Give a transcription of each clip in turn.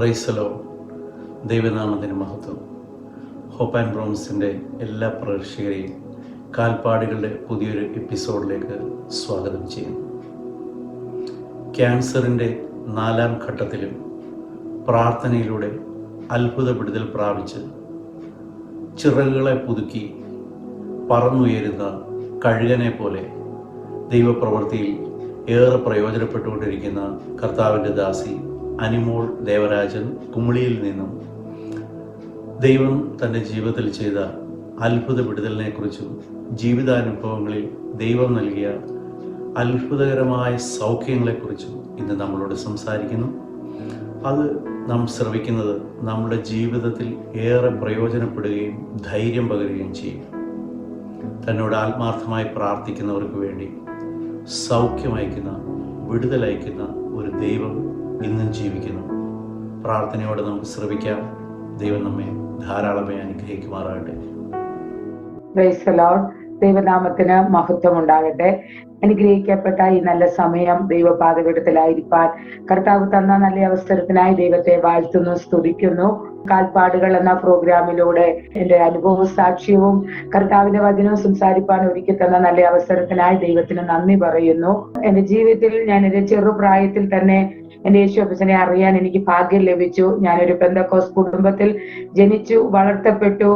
Praise the Lord. ദൈവനാമത്തിന് മഹത്വം. Hope and പ്രോമിസിൻ്റെ എല്ലാ പ്രേക്ഷകരെയും കാൽപ്പാടുകളുടെ പുതിയൊരു എപ്പിസോഡിലേക്ക് സ്വാഗതം ചെയ്യുന്നു. ക്യാൻസറിൻ്റെ 4ാം ഘട്ടത്തിലും പ്രാർത്ഥനയിലൂടെ അത്ഭുത വിടുതൽ പ്രാപിച്ച് ചിറകുകളെ പുതുക്കി പറന്നുയരുന്ന കഴുകനെ പോലെ ദൈവപ്രവൃത്തിയിൽ ഏറെ പ്രയോജനപ്പെട്ടുകൊണ്ടിരിക്കുന്ന കർത്താവിൻ്റെ ദാസി അനിമോൾ ദേവരാജൻ കുമളിയിൽ നിന്നും ദൈവം തൻ്റെ ജീവിതത്തിൽ ചെയ്ത അത്ഭുത വിടുതലിനെക്കുറിച്ചും ജീവിതാനുഭവങ്ങളിൽ ദൈവം നൽകിയ അത്ഭുതകരമായ സൗഖ്യങ്ങളെക്കുറിച്ചും ഇന്ന് നമ്മളോട് സംസാരിക്കുന്നു. അത് നാം ശ്രവിക്കുന്നത് നമ്മുടെ ജീവിതത്തിൽ ഏറെ പ്രയോജനപ്പെടുകയും ധൈര്യം പകരുകയും ചെയ്യും. തന്നോട് ആത്മാർത്ഥമായി പ്രാർത്ഥിക്കുന്നവർക്ക് വേണ്ടി സൗഖ്യമയക്കുന്ന, വിടുതലയക്കുന്ന ഒരു ദൈവം ഇന്നും ജീവിക്കുന്നു. പ്രാർത്ഥനയോടെ നമുക്ക് ശ്രവിക്കാം. ദൈവം നമ്മെ ധാരാളമായി അനുഗ്രഹിക്കുമാറാകട്ടെ. Praise the Lord. ദൈവനാമത്തിന് മഹത്വം ഉണ്ടാകട്ടെ. അനുഗ്രഹിക്കപ്പെട്ട ഈ നല്ല സമയം ദൈവപാദപീഠത്തിലായിരിക്കാൻ കർത്താവ് തന്ന നല്ല അവസരത്തിനായി ദൈവത്തെ വാഴ്ത്തുന്നു, സ്തുതിക്കുന്നു. കാൽപ്പാടുകൾ എന്ന പ്രോഗ്രാമിലൂടെ എന്റെ അനുഭവവും സാക്ഷ്യവും കർത്താവിന്റെ വചനവും സംസാരിപ്പാൻ ഒരുക്കി തന്ന നല്ല അവസരത്തിനായി ദൈവത്തിന് നന്ദി പറയുന്നു. എന്റെ ജീവിതത്തിൽ ഞാൻ എന്റെ ചെറുപ്രായത്തിൽ തന്നെ എന്റെ യേശുഅപ്പച്ചനെ അറിയാൻ എനിക്ക് ഭാഗ്യം ലഭിച്ചു. ഞാനൊരു പെന്തക്കോസ് കുടുംബത്തിൽ ജനിച്ചു, വളർത്തപ്പെട്ടു.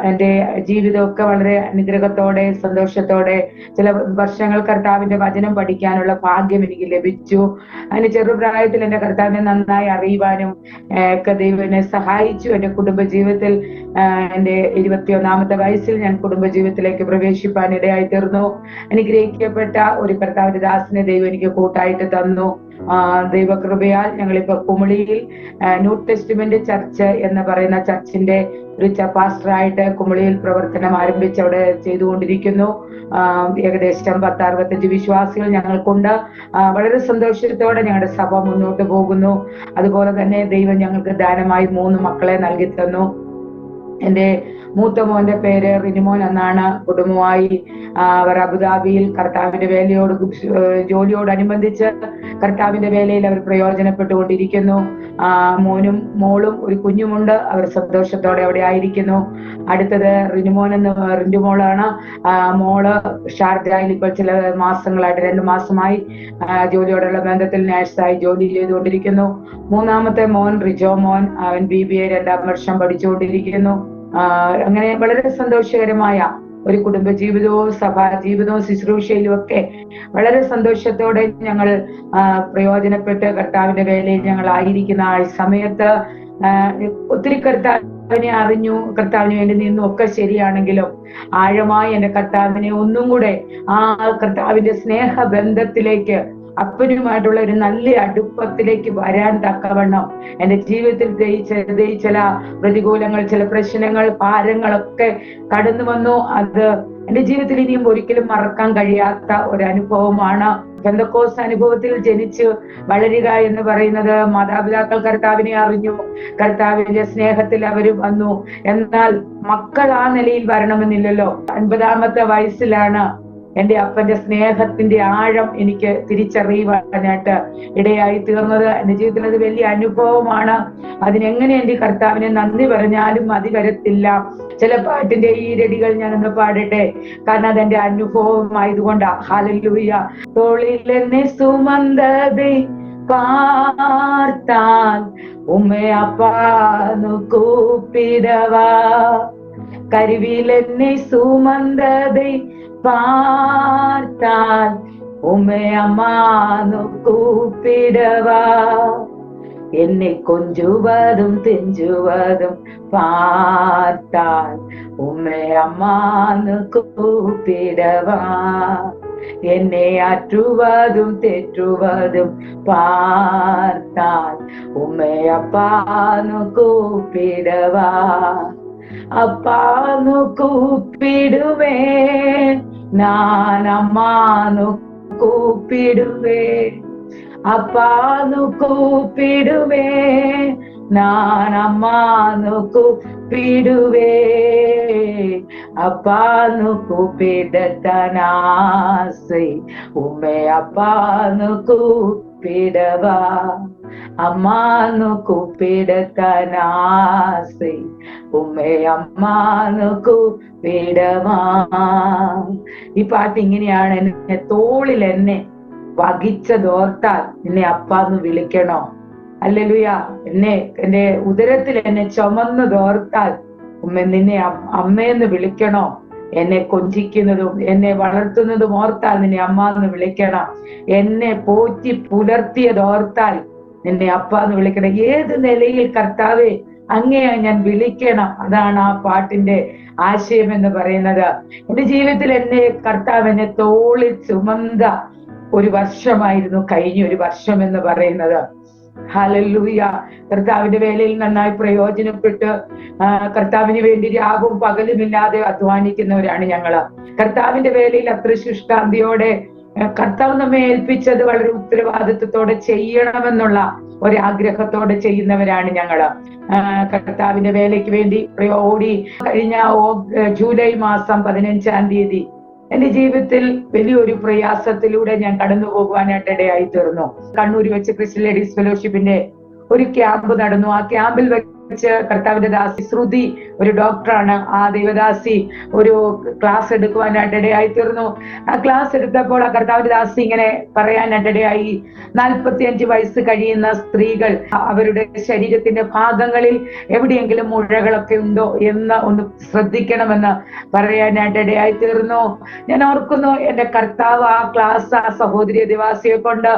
എന്റെ ജീവിതമൊക്കെ വളരെ അനുഗ്രഹത്തോടെ, സന്തോഷത്തോടെ ചില വർഷങ്ങൾ കർത്താവിന്റെ വചനം പഠിക്കാനുള്ള ഭാഗ്യം എനിക്ക് ലഭിച്ചു. അതിന് ചെറുപ്രായത്തിൽ എന്റെ കർത്താവിനെ നന്നായി അറിയുവാനും ഒക്കെ ദൈവം എന്നെ സഹായിച്ചു. എന്റെ കുടുംബജീവിതത്തിൽ എന്റെ 21ാമത്തെ വയസ്സിൽ ഞാൻ കുടുംബജീവിതത്തിലേക്ക് പ്രവേശിപ്പാൻ ഇടയായി തീർന്നു. അനുഗ്രഹിക്കപ്പെട്ട ഒരു കർത്താവിന്റെ ദാസനെ ദൈവം എനിക്ക് കൂട്ടായിട്ട് തന്നു. ദൈവകൃപയാൽ ഞങ്ങളിപ്പോ കുമളിയിൽ ന്യൂ ടെസ്റ്റ്മെന്റ് ചർച്ച് എന്ന് പറയുന്ന ചർച്ചിന്റെ ഒരു പാസ്റ്ററായിട്ട് കുമളിയിൽ പ്രവർത്തനം ആരംഭിച്ച് അവിടെ ചെയ്തുകൊണ്ടിരിക്കുന്നു. ഏകദേശം 10-65 വിശ്വാസികൾ ഞങ്ങൾക്കുണ്ട്. വളരെ സന്തോഷത്തോടെ ഞങ്ങളുടെ സഭ മുന്നോട്ട് പോകുന്നു. അതുപോലെ തന്നെ ദൈവം ഞങ്ങൾക്ക് ദാനമായി 3 മക്കളെ നൽകി തന്നു. എന്റെ മൂത്ത മോന്റെ പേര് റിനിമോൻ എന്നാണ്. കുടുംബമായി അവർ അബുദാബിയിൽ കർത്താവിന്റെ ജോലിയോടനുബന്ധിച്ച് കർത്താവിന്റെ വേലയിൽ അവർ പ്രയോജനപ്പെട്ടുകൊണ്ടിരിക്കുന്നു. മോനും മോളും ഒരു കുഞ്ഞുമുണ്ട്. അവർ സന്തോഷത്തോടെ അവിടെ ആയിരിക്കുന്നു. അടുത്തത് റിന്റുമോളാണ്. മോള് ഷാർജയിൽ ഇപ്പോൾ ചില മാസങ്ങളായിട്ട് 2 മാസമായി ജോലിയോടുള്ള ബന്ധത്തിൽ നേഴ്സായി ജോലി ചെയ്തുകൊണ്ടിരിക്കുന്നു. 3ാമത്തെ മോൻ റിജോ മോൻ, അവൻ BBA 2ാം വർഷം പഠിച്ചുകൊണ്ടിരിക്കുന്നു. അങ്ങനെ വളരെ സന്തോഷകരമായ ഒരു കുടുംബജീവിതവും സഭാ ജീവിതവും ശുശ്രൂഷയിലും ഒക്കെ വളരെ സന്തോഷത്തോടെ ഞങ്ങൾ പ്രയോജനപ്പെട്ട് കർത്താവിന്റെ വേലയിൽ ഞങ്ങൾ ആയിരിക്കുന്ന ആ സമയത്ത് ഒത്തിരി കർത്താവിനെ അറിഞ്ഞു, കർത്താവിന് വേണ്ടി നിന്നും ഒക്കെ ശരിയാണെങ്കിലും ആഴമായി എന്റെ കർത്താവിനെ ഒന്നും കൂടെ ആ കർത്താവിന്റെ സ്നേഹബന്ധത്തിലേക്ക്, അപ്പനുമായിട്ടുള്ള ഒരു നല്ല അടുപ്പത്തിലേക്ക് വരാൻ തക്കവണ്ണം എന്റെ ജീവിതത്തിൽ ചില പ്രതികൂലങ്ങൾ, ചില പ്രശ്നങ്ങൾ, ഭാരങ്ങളൊക്കെ കടന്നു വന്നു. അത് എന്റെ ജീവിതത്തിൽ ഇനിയും ഒരിക്കലും മറക്കാൻ കഴിയാത്ത ഒരു അനുഭവമാണ്. പെന്തക്കോസ് അനുഭവത്തിൽ ജനിച്ച് വളരുക എന്ന് പറയുന്നത്, മാതാപിതാക്കൾ കർത്താവിനെ അറിഞ്ഞു, കർത്താവിന്റെ സ്നേഹത്തിൽ അവർ വന്നു. എന്നാൽ മക്കൾ ആ നിലയിൽ വരണമെന്നില്ലല്ലോ. 50ാമത്തെ വയസ്സിലാണ് എന്റെ അപ്പന്റെ സ്നേഹത്തിന്റെ ആഴം എനിക്ക് തിരിച്ചറിയുവാനായിട്ട് ഇടയായി തീർന്നത്. എന്റെ ജീവിതത്തിൽ അത് വലിയ അനുഭവമാണ്. അതിനെങ്ങനെ എന്റെ കർത്താവിനെ നന്ദി പറഞ്ഞാലും മതി വരത്തില്ല. ചില പാട്ടിന്റെ ഈ രടികൾ ഞാനൊന്ന് പാടട്ടെ, കാരണം അതെന്റെ അനുഭവമായതുകൊണ്ടാ. ഹല്ലേലൂയ. തോളിലെന്നെ സുമന്തതേ பார்த்தால் உம்மை அப்பானு கூப்பிடவா, கருவில் என்னை சுமந்ததை பார்த்தால் உம்மை அம்மானு கூப்பிடவா, என்னை கொஞ்சுவதும் தெஞ்சுவதும் பார்த்தால் உம்மை அம்மானு கூப்பிடவா, என்னை ஆற்றுவதும் தேற்றுவதும் பார்த்தால் உம்மை அப்பானு கூப்பிடவா, அப்பானு கூப்பிடுவேன், நான் அம்மானு கூப்பிடுவேன், அப்பானு கூப்பிடுவேன், நான் அம்மானு கூப்பிடுவேன், அப்பானு கூப்பிடத்தான் ஆசை, உம்மை அப்பானு கூப்பிடவா. அம்மான்னு கூப்பிடத்தான் ஆசை, ഉമ്മേ അമ്മാന്ന് കൂപ്പിടമാ. ഈ പാട്ട് ഇങ്ങനെയാണ്: എന്നെ തോളിൽ എന്നെ വഹിച്ചതോർത്താൽ നിന്നെ അപ്പാന്ന് വിളിക്കണോ? ഹല്ലേലൂയ. എന്റെ ഉദരത്തിൽ എന്നെ ചുമന്നതോർത്താൽ ഉമ്മ നിന്നെ അമ്മയെന്ന് വിളിക്കണോ? എന്നെ കൊഞ്ചിക്കുന്നതും എന്നെ വളർത്തുന്നതും ഓർത്താൽ നിന്നെ അമ്മാന്ന് വിളിക്കണം. എന്നെ പോറ്റി പുലർത്തിയതോർത്താൽ നിന്നെ അപ്പാന്ന് വിളിക്കണം. ഏത് നിലയിൽ കർത്താവേ അങ്ങയെ ഞാൻ വിളിക്കണം. അതാണ് ആ പാട്ടിന്റെ ആശയം എന്ന് പറയുന്നത്. എന്റെ ജീവിതത്തിൽ എന്നെ കർത്താവ് എന്നെ തോളിൽ ചുമന്ന ഒരു വർഷമായിരുന്നു കഴിഞ്ഞ ഒരു വർഷം എന്ന് പറയുന്നത്. ഹല്ലേലൂയ. കർത്താവിന്റെ വേലയിൽ നന്നായി പ്രയോജനപ്പെട്ട് കർത്താവിന് വേണ്ടി രാവും പകലുമില്ലാതെ അധ്വാനിക്കുന്നവരാണ് ഞങ്ങള്. കർത്താവിന്റെ വേലയിൽ അത്ര ശുഷ്കാന്തിയോടെ കർത്താവ് നമ്മെ ഏൽപ്പിച്ചത് വളരെ ഉത്തരവാദിത്വത്തോടെ ചെയ്യണമെന്നുള്ള ഒരാഗ്രഹത്തോടെ ചെയ്യുന്നവരാണ് ഞങ്ങള്. കർത്താവിന്റെ വേലയ്ക്ക് വേണ്ടി ഓടി കഴിഞ്ഞ ജൂലൈ മാസം 15-ാം തീയതി എന്റെ ജീവിതത്തിൽ വലിയൊരു പ്രയാസത്തിലൂടെ ഞാൻ കടന്നു പോകുവാനായിട്ട് ഇടയായി തീർന്നു. കണ്ണൂർ വെച്ച് ക്രിസ്ത്യൻ ലേഡീസ് ഫെലോഷിപ്പിന്റെ ഒരു ക്യാമ്പ് നടന്നു. ആ ക്യാമ്പിൽ വെച്ച് കർത്താവിന്റെ ദാസി ശ്രുതി, ഒരു ഡോക്ടറാണ്, ആ ദേവദാസി ഒരു ക്ലാസ് എടുക്കുവാനായിട്ട് ഇടയായി തീർന്നു. ആ ക്ലാസ് എടുത്തപ്പോൾ ആ കർത്താവിന്റെ ദാസി ഇങ്ങനെ പറയാനായിട്ട് ഇടയായി: 45 വയസ്സ് കഴിയുന്ന സ്ത്രീകൾ അവരുടെ ശരീരത്തിന്റെ ഭാഗങ്ങളിൽ എവിടെയെങ്കിലും മുഴകളൊക്കെ ഉണ്ടോ എന്ന് ഒന്ന് ശ്രദ്ധിക്കണമെന്ന് പറയാനായിട്ട് ഇടയായി തീർന്നു. ഞാൻ ഓർക്കുന്നു, എന്റെ കർത്താവ് ആ ക്ലാസ് ആ സഹോദരി ദിവാസിയെ കൊണ്ട്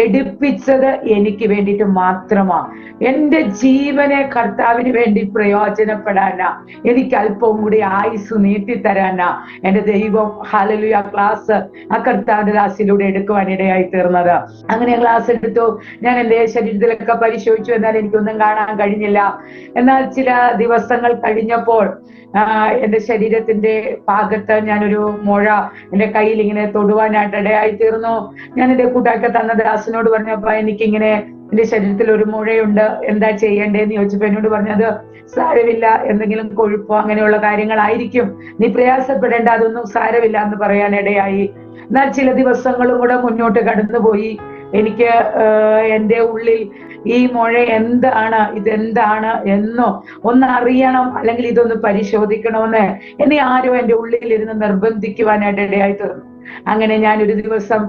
എടുപ്പിച്ചത് എനിക്ക് വേണ്ടിയിട്ട് മാത്രമാണ്. എന്റെ ജീവനെ കർത്താവിന് വേണ്ടി പ്രയോജനപ്പെടാനാ, എനിക്ക് അല്പവും കൂടി ആയുസ് നീട്ടിത്തരാനാ എന്റെ ദൈവം ഹല്ലേലൂയ ക്ലാസ് ആ കർത്താവിന്റെ ദാസിയിലൂടെ എടുക്കുവാനിടയായി തീർന്നത്. അങ്ങനെ ക്ലാസ് എടുത്തു. ഞാൻ എന്റെ ശരീരത്തിലൊക്കെ പരിശോധിച്ചു, എന്നാൽ എനിക്കൊന്നും കാണാൻ കഴിഞ്ഞില്ല. എന്നാൽ ചില ദിവസങ്ങൾ കഴിഞ്ഞപ്പോൾ എന്റെ ശരീരത്തിന്റെ ഭാഗത്ത് ഞാനൊരു മുഴ എന്റെ കയ്യിൽ ഇങ്ങനെ തൊടുവാനായിട്ട് ഇടയായി തീർന്നു. ഞാൻ എന്റെ കൂട്ടാക്കി തന്ന ദാസിനോട് പറഞ്ഞപ്പോ എനിക്കിങ്ങനെ എന്റെ ശരീരത്തിൽ ഒരു മുഴയുണ്ട്, എന്താ ചെയ്യേണ്ടതെന്ന് ചോദിച്ചപ്പോ എന്നോട് പറഞ്ഞത്, സാരമില്ല, എന്തെങ്കിലും കൊഴുപ്പോ അങ്ങനെയുള്ള കാര്യങ്ങളായിരിക്കും, നീ പ്രയാസപ്പെടേണ്ട, അതൊന്നും സാരമില്ല എന്ന് പറയാനിടയായി. എന്നാൽ ചില ദിവസങ്ങളും കൂടെ മുന്നോട്ട് കടന്നുപോയി. എനിക്ക് എന്റെ ഉള്ളിൽ ഈ മുഴ എന്താണ്, ഇതെന്താണ് എന്നോ ഒന്ന് അറിയണം, അല്ലെങ്കിൽ ഇതൊന്ന് പരിശോധിക്കണമെന്ന് എന്നെ ആരോ എന്റെ ഉള്ളിൽ ഇരുന്ന് നിർബന്ധിക്കുവാനായിട്ട് ഇടയായി തീർന്നു. അങ്ങനെ ഞാനൊരു ദിവസം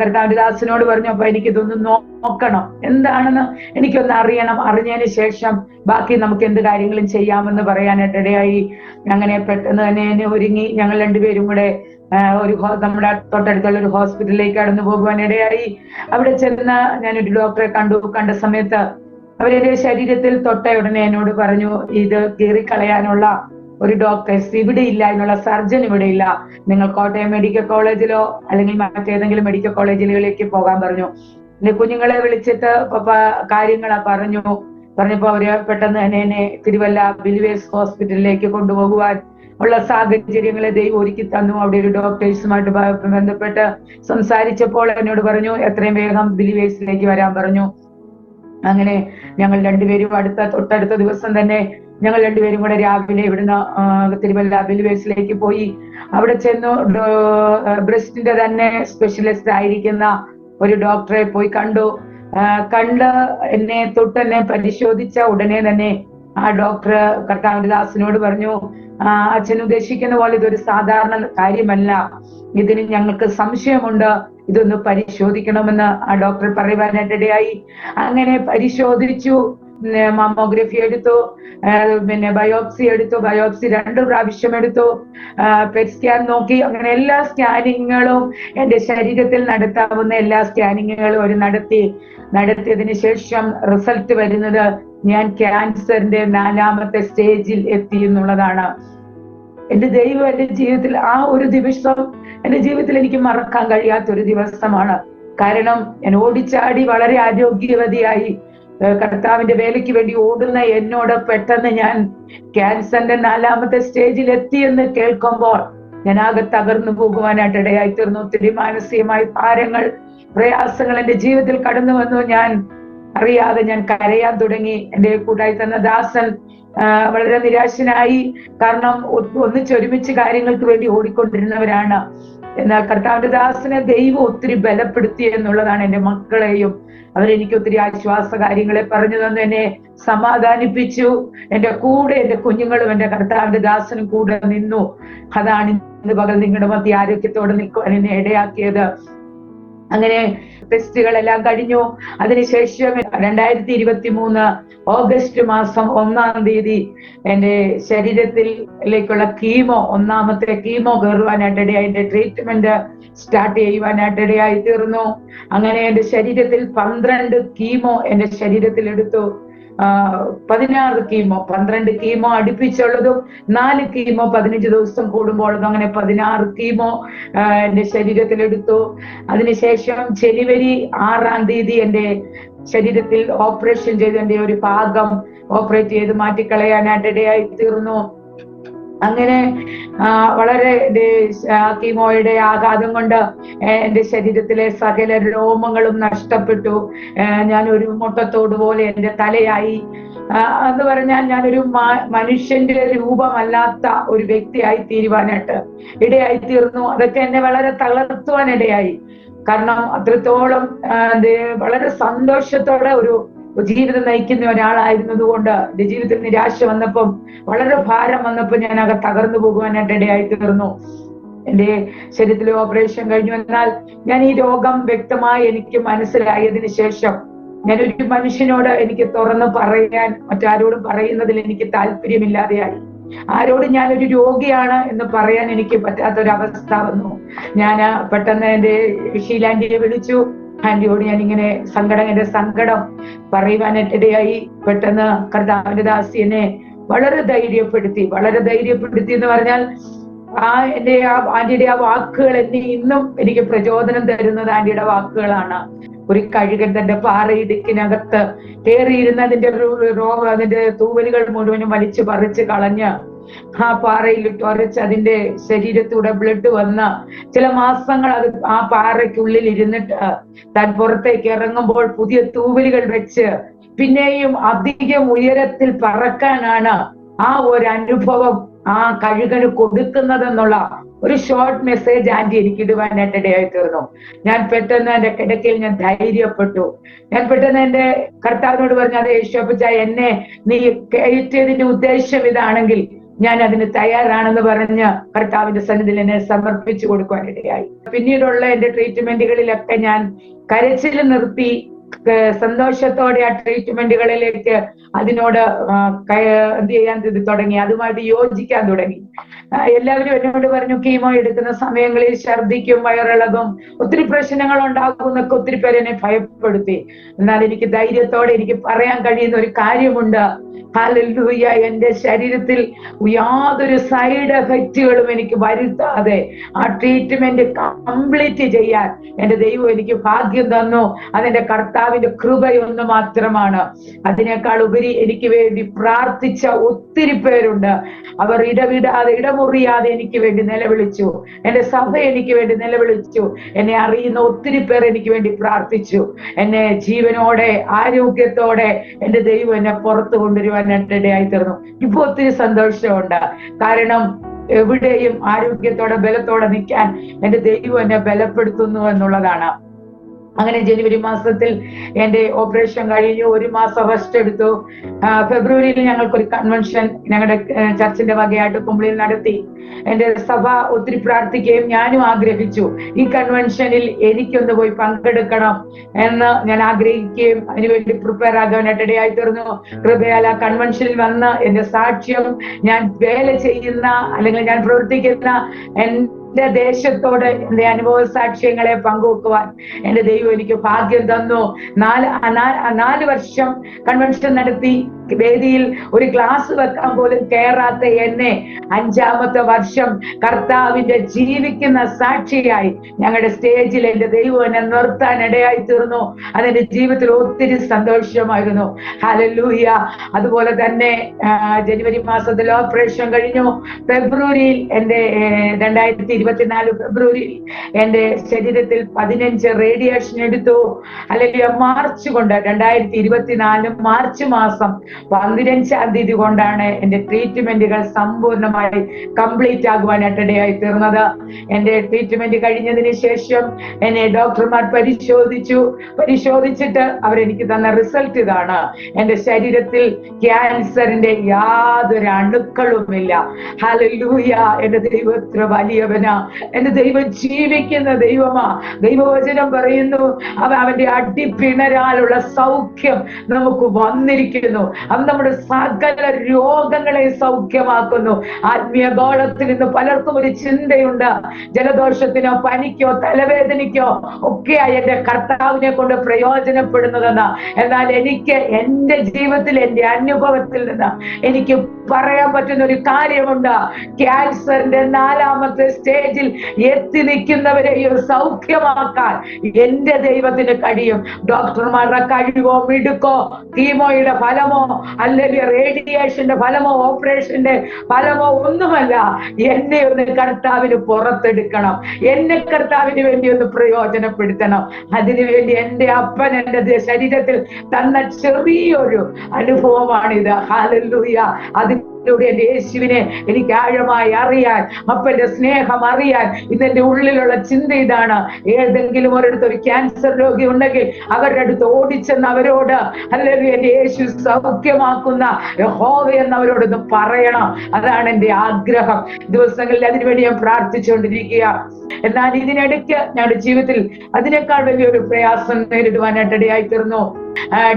കർത്താവിന്റെ ദാസനോട് പറഞ്ഞു, അപ്പൊ എനിക്കിതൊന്ന് നോക്കണം, എന്താണെന്ന് എനിക്കൊന്ന് അറിയണം, അറിഞ്ഞതിന് ശേഷം ബാക്കി നമുക്ക് എന്ത് കാര്യങ്ങളും ചെയ്യാമെന്ന് പറയാനായിട്ട് ഇടയായി. അങ്ങനെ പെട്ടെന്ന് തന്നെ എന്നെ ഒരുങ്ങി ഞങ്ങൾ രണ്ടുപേരും കൂടെ നമ്മുടെ തൊട്ടടുത്തുള്ള ഒരു ഹോസ്പിറ്റലിലേക്ക് കടന്നു പോകുവാനിടയായി. അവിടെ ചെന്ന് ഞാനൊരു ഡോക്ടറെ കണ്ട സമയത്ത് അവരെന്റെ ശരീരത്തിൽ തൊട്ട ഉടനെ എന്നോട് പറഞ്ഞു, ഇത് കീറിക്കളയാനുള്ള ഒരു ഡോക്ടേഴ്സ് ഇവിടെ ഇല്ല, അതിനുള്ള സർജൻ ഇവിടെ ഇല്ല, നിങ്ങൾ കോട്ടയം മെഡിക്കൽ കോളേജിലോ അല്ലെങ്കിൽ മറ്റേതെങ്കിലും മെഡിക്കൽ കോളേജിലേക്ക് പോകാൻ പറഞ്ഞു. എന്റെ കുഞ്ഞുങ്ങളെ വിളിച്ചിട്ട് കാര്യങ്ങളാ പറഞ്ഞപ്പോ അവര് പെട്ടെന്ന് തന്നെ എന്നെ തിരുവല്ല ബിലിവേഴ്സ് ഹോസ്പിറ്റലിലേക്ക് കൊണ്ടുപോകുവാൻ ഉള്ള സാഹചര്യങ്ങളെ ദൈവം ഒരുക്കി തന്നു. അവിടെ ഒരു ഡോക്ടേഴ്സുമായിട്ട് ബന്ധപ്പെട്ട് സംസാരിച്ചപ്പോൾ എന്നോട് പറഞ്ഞു, എത്രയും വേഗം ബിലിവേഴ്സിലേക്ക് വരാൻ പറഞ്ഞു. അങ്ങനെ ഞങ്ങൾ രണ്ടുപേരും തൊട്ടടുത്ത ദിവസം തന്നെ ഞങ്ങൾ രണ്ടുപേരും കൂടെ രാവിലെ ഇവിടുന്ന് തിരുവല്ല ബിലിവേഴ്സിലേക്ക് പോയി. അവിടെ ചെന്നു ബ്രസ്റ്റിന്റെ തന്നെ സ്പെഷ്യലിസ്റ്റ് ആയിരിക്കുന്ന ഒരു ഡോക്ടറെ പോയി കണ്ട് എന്നെ തൊട്ടെന്നെ പരിശോധിച്ച ഉടനെ തന്നെ ആ ഡോക്ടർ കർത്താവിന്റെ ദാസനോട് പറഞ്ഞു, അച്ഛൻ ഉദ്ദേശിക്കുന്ന പോലെ ഇതൊരു സാധാരണ കാര്യമല്ല, ഇതിന് ഞങ്ങൾക്ക് സംശയമുണ്ട്, ഇതൊന്ന് പരിശോധിക്കണമെന്ന് ആ ഡോക്ടർ പറയുവാനായിട്ട് ഇടയായി. അങ്ങനെ പരിശോധിച്ചു, മാമോഗ്രഫി എടുത്തു, പിന്നെ ബയോപ്സി എടുത്തു, ബയോപ്സി 2 പ്രാവശ്യം എടുത്തു, പെറ്റ് സ്കാൻ നോക്കി. അങ്ങനെ എല്ലാ സ്കാനിങ്ങുകളും എന്റെ ശരീരത്തിൽ നടത്താവുന്ന എല്ലാ സ്കാനിങ്ങുകളും അവർ നടത്തിയതിന് ശേഷം റിസൾട്ട് വരുന്നത് ഞാൻ ക്യാൻസറിന്റെ 4ാമത്തെ സ്റ്റേജിൽ എത്തി എന്നുള്ളതാണ്. എന്റെ ദൈവം എന്റെ ജീവിതത്തിൽ ആ ഒരു ദിവസം എന്റെ ജീവിതത്തിൽ എനിക്ക് മറക്കാൻ കഴിയാത്തൊരു ദിവസമാണ്. കാരണം ഞാൻ ഓടിച്ചാടി വളരെ ആരോഗ്യവതിയായി കർത്താവിന്റെ വേലയ്ക്ക് വേണ്ടി ഓടുന്ന എന്നോട് പെട്ടെന്ന് ഞാൻ ക്യാൻസറിന്റെ 4ാമത്തെ സ്റ്റേജിൽ എത്തിയെന്ന് കേൾക്കുമ്പോൾ ഞാൻ ആകെ തകർന്നു പോകുവാനായിട്ട് ഇടയായി തീർന്നു. ഒത്തിരി മാനസികമായ ഭാരങ്ങൾ, പ്രയാസങ്ങൾ എന്റെ ജീവിതത്തിൽ കടന്നു വന്നു. ഞാൻ അറിയാതെ ഞാൻ കരയാൻ തുടങ്ങി. എന്റെ കൂട്ടായി തന്ന ദാസൻ വളരെ നിരാശനായി. കാരണം ഒരുമിച്ച് കാര്യങ്ങൾക്ക് വേണ്ടി ഓടിക്കൊണ്ടിരുന്നവരാണ്. എന്നാൽ കർത്താവിന്റെ ദാസനെ ദൈവം ഒത്തിരി ബലപ്പെടുത്തി എന്നുള്ളതാണ്. എന്റെ മക്കളെയും അവരെനിക്ക് ഒത്തിരി ആശ്വാസ കാര്യങ്ങളെ പറഞ്ഞു തന്നു, എന്നെ സമാധാനിപ്പിച്ചു. എന്റെ കൂടെ എന്റെ കുഞ്ഞുങ്ങളും എന്റെ കർത്താവിന്റെ ദാസനും കൂടെ നിന്നു. അതാണ് ഇന്ന് പകൽ നിങ്ങളുടെ മധ്യ ആരോഗ്യത്തോടെ നിൽക്കുവാൻ എന്നെ ഇടയാക്കിയത്. അങ്ങനെ ടെസ്റ്റുകളെല്ലാം കഴിഞ്ഞു. അതിനുശേഷം 2023 ഓഗസ്റ്റ് മാസം 1-ാം തീയതി എന്റെ ശരീരത്തിലേക്കുള്ള ഒന്നാമത്തെ കീമോ കയറുവാനായിട്ട് ഇടയായി. എന്റെ ട്രീറ്റ്മെന്റ് സ്റ്റാർട്ട് ചെയ്യുവാനായിട്ട് ഇടയായി തീർന്നു. അങ്ങനെ എന്റെ ശരീരത്തിൽ 12 കീമോ എന്റെ ശരീരത്തിൽ എടുത്തു. 16 കീമോ, 12 കീമോ അടുപ്പിച്ചുള്ളതും 4 കീമോ 15 ദിവസം കൂടുമ്പോഴതും, അങ്ങനെ 16 കീമോ എന്റെ ശരീരത്തിൽ എടുത്തു. അതിനുശേഷം ജനുവരി 6-ാം തീയതി എന്റെ ശരീരത്തിൽ ഓപ്പറേഷൻ ചെയ്ത് എന്റെ ഒരു ഭാഗം ഓപ്പറേറ്റ് ചെയ്ത് മാറ്റിക്കളയാനായിട്ട് ഇടയായി തീർന്നു. അങ്ങനെ വളരെ കീമോയുടെ ആഘാതം കൊണ്ട് എന്റെ ശരീരത്തിലെ സകല രോമങ്ങളും നഷ്ടപ്പെട്ടു. ഞാൻ ഒരു മുട്ടത്തോട് പോലെ എന്റെ തലയായി. എന്ന് പറഞ്ഞാൽ ഞാനൊരു മനുഷ്യന്റെ രൂപമല്ലാത്ത ഒരു വ്യക്തിയായി തീരുവാനായിട്ട് ഇടയായി തീർന്നു. അതൊക്കെ എന്നെ വളരെ തളർത്തുവാൻ ഇടയായി. കാരണം അത്രത്തോളം വളരെ സന്തോഷത്തോടെ ഒരു ജീവിതം നയിക്കുന്ന ഒരാളായിരുന്നത് കൊണ്ട് എന്റെ ജീവിതത്തിൽ നിരാശ വന്നപ്പം, വളരെ ഭാരം വന്നപ്പോൾ ഞാൻ തകർന്നു പോകുവാനായിട്ട് ഇടയായി തീർന്നു. എന്റെ ശരീരത്തിൽ ഓപ്പറേഷൻ കഴിഞ്ഞു. എന്നാൽ ഞാൻ ഈ രോഗം വ്യക്തമായി എനിക്ക് മനസ്സിലായതിനു ശേഷം ഞാനൊരു മനുഷ്യനോട് എനിക്ക് തുറന്ന് പറയാൻ, മറ്റാരോടും പറയുന്നതിൽ എനിക്ക് താല്പര്യമില്ലാതെയായി. ആരോട് ഞാനൊരു രോഗിയാണ് എന്ന് പറയാൻ എനിക്ക് പറ്റാത്തൊരവസ്ഥ വന്നു. ഞാൻ പെട്ടെന്ന് എന്റെ ഷീലാന്റിയെ വിളിച്ചു. ആന്റിയോട് ഞാൻ ഇങ്ങനെ എന്റെ സങ്കടം പറയുവാനായിട്ടിടയായി. പെട്ടെന്ന് കർത്താവിന്റെ ദാസി എന്നെ വളരെ ധൈര്യപ്പെടുത്തി എന്ന് പറഞ്ഞാൽ ആന്റിയുടെ ആ വാക്കുകൾ എന്നെ ഇന്നും എനിക്ക് പ്രചോദനം തരുന്നത് ആന്റിയുടെ വാക്കുകളാണ്. ഒരു കഴുകൻ തന്റെ പാറയിടുക്കിനകത്ത് കയറിയിരുന്ന അതിന്റെ തൂവലുകൾ മുഴുവനും വലിച്ചു പറിച്ച് കളഞ്ഞ് ആ പാറയിലിട്ട് ഉരച്ച് അതിന്റെ ശരീരത്തൂടെ ബ്ലഡ് വന്ന് ചില മാസങ്ങൾ അത് ആ പാറയ്ക്കുള്ളിൽ ഇരുന്നിട്ട് താൻ പുറത്തേക്ക് ഇറങ്ങുമ്പോൾ പുതിയ തൂവലുകൾ വെച്ച് പിന്നെയും അധികം ഉയരത്തിൽ പറക്കാനാണ് ആ ഒരു അനുഭവം ആ കഴുകന് കൊടുക്കുന്നതെന്നുള്ള ഒരു ഷോർട്ട് മെസ്സേജ് ആന്റി എനിക്ക് ഇടുവാനായിട്ട് ഇടയായി തീർന്നു. ഞാൻ പെട്ടെന്ന് എന്റെ കിടക്കയിൽ ഞാൻ ധൈര്യപ്പെട്ടു. ഞാൻ പെട്ടെന്ന് എന്റെ കർത്താവിനോട് പറഞ്ഞു, അതെ യേശുവപ്പച്ചാ, എന്നെ നീ കയറ്റിയതിന്റെ ഉദ്ദേശം ഇതാണെങ്കിൽ ഞാൻ അതിന് തയ്യാറാണെന്ന് പറഞ്ഞ് കർത്താവിന്റെ സന്നിധിയിൽ എന്നെ സമർപ്പിച്ചു കൊടുക്കുവാനിടയായി. പിന്നീടുള്ള എന്റെ ട്രീറ്റ്മെന്റുകളിലൊക്കെ ഞാൻ കരച്ചിൽ നിർത്തി സന്തോഷത്തോടെ ആ ട്രീറ്റ്മെന്റുകളിലേക്ക് അതിനോട് എന്ത് ചെയ്യാൻ തുടങ്ങി, അതുമായിട്ട് യോജിക്കാൻ തുടങ്ങി. എല്ലാവരും എന്നോട് പറഞ്ഞു, കീമോ എടുക്കുന്ന സമയങ്ങളിൽ ഛർദിക്കും, വയറിളകും, ഒത്തിരി പ്രശ്നങ്ങൾ ഉണ്ടാകും എന്നൊക്കെ ഒത്തിരി പേര് എന്നെ ഭയപ്പെടുത്തി. എന്നാൽ എനിക്ക് ധൈര്യത്തോടെ എനിക്ക് പറയാൻ കഴിയുന്ന ഒരു കാര്യമുണ്ട്. ഹല്ലേലൂയ, എന്റെ ശരീരത്തിൽ യാതൊരു സൈഡ് എഫക്റ്റുകളും എനിക്ക് വരുത്താതെ ആ ട്രീറ്റ്മെന്റ് കംപ്ലീറ്റ് ചെയ്യാൻ എന്റെ ദൈവം എനിക്ക് ഭാഗ്യം തന്നു. അതെന്റെ കർത്താവിന്റെ കൃപയൊന്നു മാത്രമാണ്. അതിനേക്കാൾ ഉപരി എനിക്ക് വേണ്ടി പ്രാർത്ഥിച്ച ഒത്തിരി പേരുണ്ട്. അവർ ഇടമുറിയാതെ എനിക്ക് വേണ്ടി നിലവിളിച്ചു. എന്റെ സഭ എനിക്ക് വേണ്ടി നിലവിളിച്ചു. എന്നെ അറിയുന്ന ഒത്തിരി പേർ എനിക്ക് വേണ്ടി പ്രാർത്ഥിച്ചു. എന്നെ ജീവനോടെ ആരോഗ്യത്തോടെ എന്റെ ദൈവം എന്നെ പുറത്തു കൊണ്ടുവരുവാനായിട്ട് ഇടയായി തീർന്നു. ഇപ്പൊ ഒത്തിരി സന്തോഷമുണ്ട്. കാരണം എവിടെയും ആരോഗ്യത്തോടെ ബലത്തോടെ നിൽക്കാൻ എന്റെ ദൈവം എന്നെ ബലപ്പെടുത്തുന്നു എന്നുള്ളതാണ്. അങ്ങനെ ജനുവരി മാസത്തിൽ എന്റെ ഓപ്പറേഷൻ കഴിഞ്ഞു. 1 മാസം റെസ്റ്റ് എടുത്തു. ഫെബ്രുവരിയിൽ ഞങ്ങൾക്കൊരു കൺവെൻഷൻ ഞങ്ങളുടെ ചർച്ചിന്റെ വകയായിട്ട് കുമ്പളിയിൽ നടത്തി. എന്റെ സഭ ഒത്തിരി പ്രാർത്ഥിക്കുകയും ഞാനും ആഗ്രഹിച്ചു ഈ കൺവെൻഷനിൽ എനിക്കൊന്ന് പോയി പങ്കെടുക്കണം എന്ന് ഞാൻ ആഗ്രഹിക്കുകയും അതിനുവേണ്ടി പ്രിപ്പയർ ആകാനായിട്ട് ഇടയായി തീർന്നു. കൃപയാൽ ആ കൺവെൻഷനിൽ വന്ന് എന്റെ സാക്ഷ്യം, ഞാൻ വേല ചെയ്യുന്ന അല്ലെങ്കിൽ ഞാൻ പ്രവർത്തിക്കുന്ന എന്റെ ദേശത്തോട് എന്റെ അനുഭവ സാക്ഷ്യങ്ങളെ പങ്കുവെക്കുവാൻ എന്റെ ദൈവം എനിക്ക് ഭാഗ്യം തന്നു. 4 വർഷം കൺവെൻഷൻ നടത്തി. വേദിയിൽ ഒരു ക്ലാസ് വെക്കാൻ പോലും കയറാത്ത എന്നെ 5-ാമത്തെ വർഷം കർത്താവിന്റെ ജീവിക്കുന്ന സാക്ഷിയായി ഞങ്ങളുടെ സ്റ്റേജിൽ എന്റെ ദൈവം എന്നെ നിർത്താൻ ഇടയായി തീർന്നു. അതെന്റെ ജീവിതത്തിൽ ഒത്തിരി സന്തോഷമായിരുന്നു. ഹല്ലേലൂയ. അതുപോലെ തന്നെ ജനുവരി മാസത്തിൽ ഓപ്പറേഷൻ കഴിഞ്ഞു. ഫെബ്രുവരിയിൽ എന്റെ 2024 ഫെബ്രുവരിയിൽ എന്റെ ശരീരത്തിൽ 15 റേഡിയേഷൻ എടുത്തു. അല്ലെങ്കിൽ മാർച്ച് കൊണ്ട് 2024 മാർച്ച് മാസം 15-ാം തീയതി കൊണ്ടാണ് എന്റെ ട്രീറ്റ്മെന്റുകൾ സമ്പൂർണ്ണമായി കംപ്ലീറ്റ് ആകുവാനായിട്ട് ഇടയായി തീർന്നത്. എന്റെ ട്രീറ്റ്മെന്റ് കഴിഞ്ഞതിന് ശേഷം എന്നെ ഡോക്ടർമാർ പരിശോധിച്ചിട്ട് അവരെനിക്ക് തന്ന റിസൾട്ട് ഇതാണ്: എന്റെ ശരീരത്തിൽ ക്യാൻസറിന്റെ യാതൊരു അണുക്കളുമില്ല. ഹല്ലേലൂയ! എന്റെ ദൈവം ഇത്ര വലിയവനാ. എന്റെ ദൈവം ജീവിക്കുന്ന ദൈവമാ. ദൈവവചനം പറയുന്നു, അവന്റെ അടിപ്പിണരാലുള്ള സൗഖ്യം നമുക്ക് വന്നിരിക്കുന്നു. അത് നമ്മുടെ സകല രോഗങ്ങളെ സൗഖ്യമാക്കുന്നു. ആത്മീയ ഗോളത്തിൽ നിന്ന് പലർക്കും ഒരു ചിന്തയുണ്ട്, ജലദോഷത്തിനോ പനിക്കോ തലവേദനയ്ക്കോ ഒക്കെയായി എന്റെ കർത്താവിനെ കൊണ്ട് പ്രയോജനപ്പെടുന്നതെന്ന്. എന്നാൽ എനിക്ക് എന്റെ ജീവിതത്തിൽ, എന്റെ അനുഭവത്തിൽ നിന്ന് എനിക്ക് പറയാൻ പറ്റുന്ന ഒരു കാര്യമുണ്ട്: ക്യാൻസറിന്റെ 4ാമത്തെ സ്റ്റേജിൽ എത്തി നിൽക്കുന്നവരെയും സൗഖ്യമാക്കാൻ എന്റെ ദൈവത്തിന് കഴിയും. ഡോക്ടർമാരുടെ കഴിവോ മിടുക്കോ കീമോയുടെ ഫലമോ അല്ലെങ്കിൽ റേഡിയേഷന്റെ ഫലമോ ഓപ്പറേഷന്റെ ഫലമോ ഒന്നുമല്ല. എന്നെ ഒന്ന് കർത്താവിന് പുറത്തെടുക്കണം, എന്നെ കർത്താവിന് വേണ്ടി ഒന്ന് പ്രയോജനപ്പെടുത്തണം. അതിനുവേണ്ടി എന്റെ അപ്പൻ എന്റെ ശരീരത്തിൽ തന്ന ചെറിയൊരു അനുഭവമാണിത്. ഹല്ലേലൂയ! അതിലൂടെ എന്റെ യേശുവിനെ എനിക്ക് ആഴമായി അറിയാൻ, അപ്പന്റെ സ്നേഹം അറിയാൻ ഇന്നെന്റെ ഉള്ളിലുള്ള ചിന്ത ഇതാണ്: ഏതെങ്കിലും ഒരിടത്ത് ഒരു ക്യാൻസർ രോഗി ഉണ്ടെങ്കിൽ അവരുടെ അടുത്ത് ഓടിച്ചെന്ന് അവരോട് അല്ലെങ്കിൽ എന്റെ യേശു സൗഖ്യമാക്കുന്ന യഹോവ എന്നവരോടൊന്ന് പറയണം. അതാണ് എന്റെ ആഗ്രഹം. ദിവസങ്ങളിൽ അതിനുവേണ്ടി ഞാൻ പ്രാർത്ഥിച്ചുകൊണ്ടിരിക്കുക. എന്നാൽ ഇതിനിടയ്ക്ക് ഞങ്ങളുടെ ജീവിതത്തിൽ അതിനേക്കാൾ വലിയൊരു പ്രയാസം നേരിടുവാനായിട്ട് ഇടയായി തീർന്നു.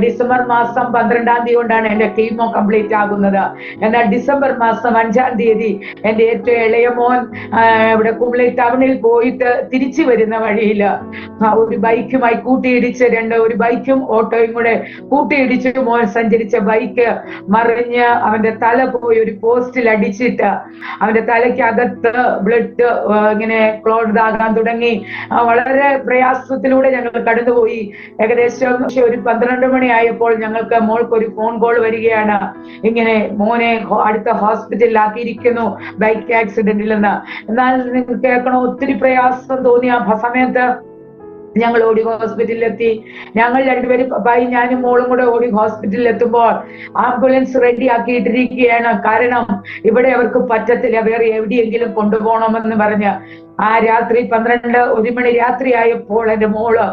ഡിസംബർ മാസം 12-ാം തീയതി കൊണ്ടാണ് എന്റെ കീമോ കംപ്ലീറ്റ് ആകുന്നത്. എന്നാൽ ഡിസംബർ മാസം 5-ാം തീയതി എന്റെ ഏറ്റവും ഇളയ മോൻ ഇവിടെ കുമളി ടൗണിൽ പോയിട്ട് തിരിച്ചു വരുന്ന വഴിയിൽ ഒരു ബൈക്കുമായി കൂട്ടിയിടിച്ച് ഒരു ബൈക്കും ഓട്ടോയും കൂടെ കൂട്ടിയിടിച്ച് മോൻ സഞ്ചരിച്ച ബൈക്ക് മറിഞ്ഞ് അവന്റെ തല പോയി ഒരു പോസ്റ്റിൽ അടിച്ചിട്ട് അവന്റെ തലയ്ക്കകത്ത് ബ്ലഡ് ഇങ്ങനെ ക്ലോട്ട് ആകാൻ തുടങ്ങി. വളരെ പ്രയാസത്തിലൂടെ ഞങ്ങൾ കടന്നുപോയി. ഏകദേശം ഒരു 12 മണിയായപ്പോൾ ഞങ്ങൾക്ക് മോൾക്ക് ഒരു ഫോൺ കോൾ വരികയാണ്: ഇങ്ങനെ മോനെ അടുത്ത ഹോസ്പിറ്റലിൽ ആക്കിയിരിക്കുന്നു ബൈക്ക് ആക്സിഡന്റിൽ നിന്ന്. എന്നാൽ നിങ്ങൾ കേൾക്കണം, ഒത്തിരി പ്രയാസം തോന്നിയ സമയത്ത് ഞങ്ങൾ ഓടി ഹോസ്പിറ്റലിലെത്തി. ഞങ്ങൾ രണ്ടുപേരും, പപ്പായും ഞാനും മോളും കൂടെ ഓടി ഹോസ്പിറ്റലിൽ എത്തുമ്പോൾ ആംബുലൻസ് റെഡി ആക്കിയിട്ടിരിക്കുകയാണ്. കാരണം ഇവിടെ അവർക്ക് പറ്റത്തില്ല, വേറെ എവിടെയെങ്കിലും കൊണ്ടുപോകണമെന്ന് പറഞ്ഞ് ആ രാത്രി 1 മണി രാത്രിയായപ്പോൾ എന്റെ മോള്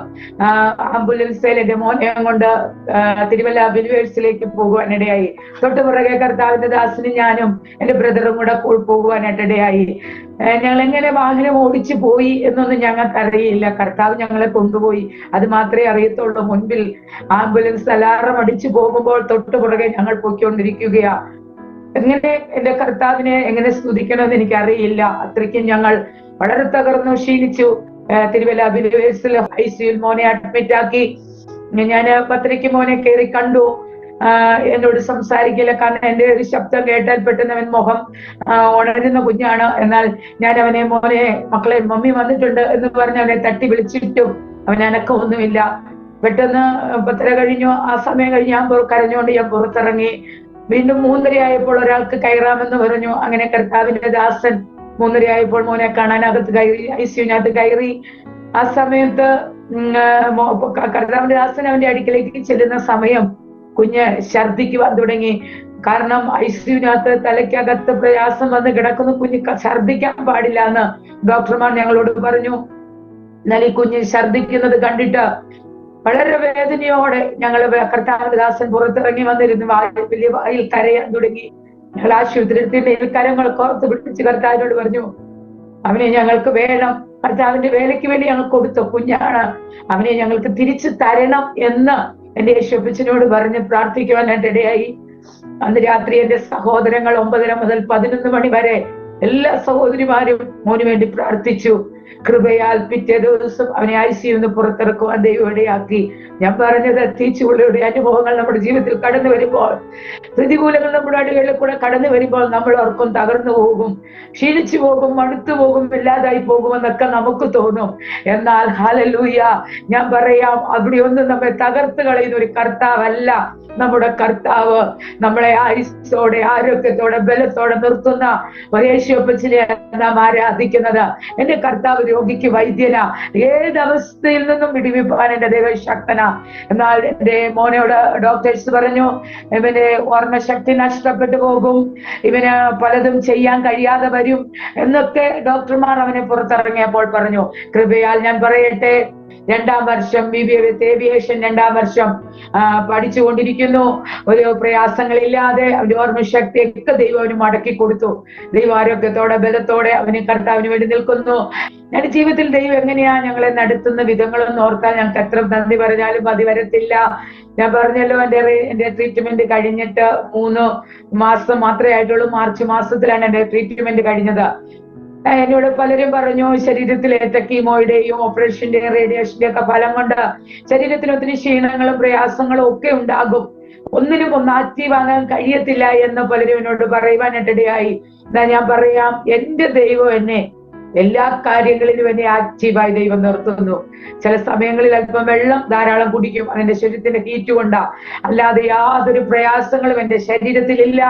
ആംബുലൻസിൽ എന്റെ മോനെ കൊണ്ട് തിരുവല്ല ബിലിവേഴ്സിലേക്ക് പോകുവാനിടയായി. തൊട്ടുപുറകെ കർത്താവിന്റെ ദാസനും ഞാനും എന്റെ ബ്രദറും കൂടെ പോകുവാനായിട്ടിടയായി. ഞങ്ങൾ എങ്ങനെ വാഹനം ഓടിച്ചു പോയി എന്നൊന്നും ഞങ്ങൾക്ക് അറിയില്ല. കർത്താവ് ഞങ്ങളെ കൊണ്ടുപോയി, അത് മാത്രമേ അറിയത്തുള്ളൂ. മുൻപിൽ ആംബുലൻസ് അലാറം അടിച്ചു പോകുമ്പോൾ തൊട്ടുപുറകെ ഞങ്ങൾ പോയിക്കൊണ്ടിരിക്കുകയാ. എങ്ങനെ എന്റെ കർത്താവിനെ എങ്ങനെ സ്തുതിക്കണമെന്ന് എനിക്കറിയില്ല. അത്രയ്ക്കും ഞങ്ങൾ വളരെ തകർന്നു ക്ഷീണിച്ചു. തിരുവല്ല ബിലിവേഴ്സിൽ ICUയിൽ മോനെ അഡ്മിറ്റ് ആക്കി. ഞാൻ 10:30 മോനെ കയറി കണ്ടു. എന്നോട് സംസാരിക്കില്ല, കാരണം എന്റെ ഒരു ശബ്ദം കേട്ടാൽ പെട്ടെന്ന് അവൻ മുഖം ഉണരുന്ന കുഞ്ഞാണ്. എന്നാൽ ഞാൻ അവനെ, മോനെ മക്കളെ മമ്മി വന്നിട്ടുണ്ട് എന്ന് പറഞ്ഞ് അവനെ തട്ടി വിളിച്ചിട്ടും അവൻ അനക്കമൊന്നുമില്ല. പെട്ടെന്ന് 10:30 കഴിഞ്ഞു. ആ സമയം കഴിഞ്ഞ് ഞാൻ കരഞ്ഞുകൊണ്ട് ഞാൻ പുറത്തിറങ്ങി. വീണ്ടും 3:30 ആയപ്പോൾ ഒരാൾക്ക് കയറാമെന്ന് പറഞ്ഞു. അങ്ങനെ കർത്താവിന്റെ ദാസൻ 3:30 ആയപ്പോൾ മോനെ കാണാൻ അകത്ത് കയറി, ICUവിനകത്ത് കയറി. ആ സമയത്ത് കർത്താവിന്റെ ദാസൻ അവന്റെ അടുക്കിലേക്ക് ചെല്ലുന്ന സമയം കുഞ്ഞ് ഛർദിക്കുവാൻ തുടങ്ങി. കാരണം ICUവിനകത്ത് തലയ്ക്കകത്ത് പ്രയാസം വന്ന് കിടക്കുന്ന കുഞ്ഞ് ഛർദിക്കാൻ പാടില്ല എന്ന് ഡോക്ടർമാർ ഞങ്ങളോട് പറഞ്ഞു. എന്നാൽ ഈ കുഞ്ഞ് ഛർദിക്കുന്നത് കണ്ടിട്ട് വളരെ വേദനയോടെ ഞങ്ങൾ കർത്താവിന്റെ ദാസൻ പുറത്തിറങ്ങി വന്നിരുന്നു. വലിയ വായിൽ കരയാൻ തുടങ്ങി. ഞങ്ങൾ ആശുപത്രിയിൽ കരങ്ങൾ കോർത്ത് പിടിച്ച് കർത്താവിനോട് പറഞ്ഞു, അവനെ ഞങ്ങൾക്ക് വേണം, കർത്താവിന്റെ വേലയ്ക്ക് വേണ്ടി ഞങ്ങൾ കൊടുത്ത കുഞ്ഞാണ്, അവനെ ഞങ്ങൾക്ക് തിരിച്ചു തരണം എന്ന് എന്റെ യേശുപ്പച്ചനോട് പറഞ്ഞ് പ്രാർത്ഥിക്കുവാനായിട്ട് ഇടയായി. അന്ന് രാത്രി എന്റെ സഹോദരങ്ങൾ 9:30 മുതൽ 11 മണി വരെ എല്ലാ സഹോദരിമാരും മോന് വേണ്ടി പ്രാർത്ഥിച്ചു. കൃപയാൽ പിറ്റേ ദിവസം അവനെ ICUന്ന് പുറത്തിറക്കുവാൻ ദൈവം ഇടയാക്കി. ഞാൻ പറഞ്ഞത്, തീച്ചുള്ളിയുടെ അനുഭവങ്ങൾ നമ്മുടെ ജീവിതത്തിൽ കടന്നു വരുമ്പോൾ, പ്രതികൂലങ്ങൾ നമ്മുടെ അടികളിൽ കൂടെ കടന്നു വരുമ്പോൾ നമ്മൾ ഓർക്കും തകർന്നു പോകും, ക്ഷീണിച്ചു പോകും, മടുത്തു പോകും, ഇല്ലാതായി പോകുമെന്നൊക്കെ നമുക്ക് തോന്നും. എന്നാൽ ഹല്ലേലൂയ, ഞാൻ പറയാം, അവിടെ ഒന്നും നമ്മെ തകർത്ത് കളയുന്ന ഒരു കർത്താവല്ല നമ്മുടെ കർത്താവ്. നമ്മളെ ആയുസ്സോടെ ആരോഗ്യത്തോടെ ബലത്തോടെ നിർത്തുന്ന യേശുപ്പച്ചനെ നാം ആരാധിക്കുന്നത്. എന്റെ കർത്താവ് രോഗിക്ക് വൈദ്യന, ഏതവസ്ഥയിൽ നിന്നും വിടിവിപ്പാൻ എന്റെ ദൈവം ശക്തനാ. എന്നാൽ എന്റെ മോനോട് ഡോക്ടേഴ്സ് പറഞ്ഞു, ഇവന് ഓർമ്മശക്തി നഷ്ടപ്പെട്ടു പോകും, ഇവന് പലതും ചെയ്യാൻ കഴിയാതെ വരും എന്നൊക്കെ ഡോക്ടർമാർ അവനെ പുറത്തിറങ്ങിയപ്പോൾ പറഞ്ഞു. കൃപയാൽ ഞാൻ പറയട്ടെ, 2ാം വർഷം BBA വിത്ത് ഏവിയേഷൻ 2ാം വർഷം പഠിച്ചുകൊണ്ടിരിക്കുന്നു. ഒരു പ്രയാസങ്ങളില്ലാതെ അവന്റെ ഓർമ്മശക്തിയൊക്കെ ദൈവം അവന് മടക്കി കൊടുത്തു. ദൈവ ആരോഗ്യത്തോടെ ബലത്തോടെ അവന് കർത്താവിന് വേണ്ടി നിൽക്കുന്നു. ഞങ്ങളുടെ ജീവിതത്തിൽ ദൈവം എങ്ങനെയാ ഞങ്ങളെ നടത്തുന്ന വിധങ്ങളൊന്നും ഓർത്താൽ ഞങ്ങൾക്ക് എത്ര നന്ദി പറഞ്ഞാലും മതി വരത്തില്ല. ഞാൻ പറഞ്ഞല്ലോ, എന്റെ ട്രീറ്റ്മെന്റ് കഴിഞ്ഞിട്ട് 3 മാസം മാത്രമേ ആയിട്ടുള്ളൂ. മാർച്ച് മാസത്തിലാണ് എന്റെ ട്രീറ്റ്മെന്റ് കഴിഞ്ഞത്. എന്നോട് പലരും പറഞ്ഞു, ശരീരത്തിലേറ്റ കീമോയുടെയും ഓപ്പറേഷന്റെയും റേഡിയേഷന്റെ ഒക്കെ ഫലം കൊണ്ട് ശരീരത്തിന് ഒത്തിരി ക്ഷീണങ്ങളും പ്രയാസങ്ങളും ഒക്കെ ഉണ്ടാകും, ഒന്നിനും ഒന്ന് ആക്റ്റീവ് ആകാൻ കഴിയത്തില്ല എന്ന് പലരും എന്നോട് പറയുവാനിടയായി. എന്നാ ഞാൻ പറയാം, എന്റെ ദൈവം എന്നെ എല്ലാ കാര്യങ്ങളിലും എന്നെ ആക്റ്റീവായി ദൈവം നിർത്തുന്നു. ചില സമയങ്ങളിൽ അല്പം വെള്ളം ധാരാളം കുടിക്കും, അതെന്റെ ശരീരത്തിന്റെ ഹീറ്റ് കൊണ്ടാ, അല്ലാതെ യാതൊരു പ്രയാസങ്ങളും എന്റെ ശരീരത്തിലില്ല.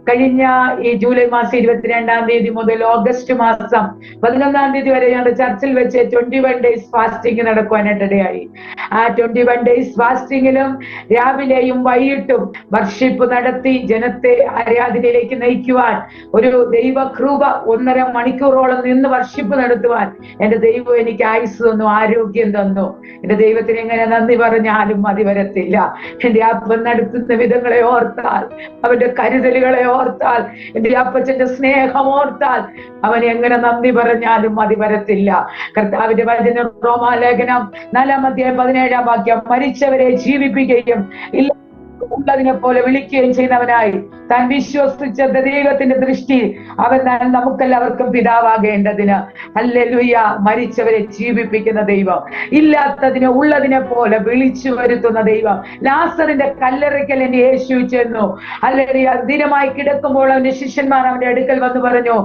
കഴിഞ്ഞ ഈ ജൂലൈ മാസം 22-ാം തീയതി മുതൽ ഓഗസ്റ്റ് മാസം 11-ാം തീയതി വരെ ഞങ്ങളുടെ ചർച്ചിൽ വെച്ച് 21 ഡേയ്സ് ഫാസ്റ്റിംഗ് നടക്കുവാനിടയായി. ആ 21 ഡേയ്സ് ഫാസ്റ്റിങ്ങിലും രാവിലെയും വൈകിട്ടും വർഷിപ്പ് നടത്തി ജനത്തെ ആരാധനയിലേക്ക് നയിക്കുവാൻ ഒരു ദൈവകൃപ 1.5 മണിക്കൂറോളം നിന്ന് വർഷിപ്പ് നടത്തുവാൻ എന്റെ ദൈവം എനിക്ക് ആയുസ് തന്നു, ആരോഗ്യം തന്നു. എന്റെ ദൈവത്തിന് എങ്ങനെ നന്ദി പറഞ്ഞാലും മതി വരത്തില്ല. എന്റെ അപ്പൻ നടത്തുന്ന വിധങ്ങളെ ഓർത്താൽ, അവന്റെ കരുതലുകളെ ഓർത്താൽ, എന്റെ അപ്പച്ചന്റെ സ്നേഹം ഓർത്താൽ അവൻ എങ്ങനെ നന്ദി പറഞ്ഞാലും മതി വരത്തില്ല. കർത്താവിന്റെ വചനം റോമാലേഖനം 4-ാം അധ്യായം 17-ാം വാക്യം, മരിച്ചവരെ ജീവിപ്പിക്കുകയും ഉള്ളതിനെ പോലെ വിളിക്കുകയും ചെയ്യുന്നവനായി താൻ വിശ്വസിച്ച ദൈവത്തിന്റെ ദൃഷ്ടി അവൻ നമുക്കെല്ലാവർക്കും പിതാവാകേണ്ടതിന്. ഹല്ലേലൂയ. മരിച്ചവരെ ജീവിപ്പിക്കുന്ന ദൈവം, ഇല്ലാത്തതിനെ ഉള്ളതിനെ പോലെ വിളിച്ചു വരുത്തുന്ന ദൈവം. ലാസറിന്റെ കല്ലറയ്ക്കൽ എന്നെ യേശു ചെന്നു. ഹല്ലേലൂയ. ദീനമായി കിടക്കുമ്പോൾ അവന്റെ ശിഷ്യന്മാർ അവന്റെ അടുക്കൽ വന്ന് പറഞ്ഞു,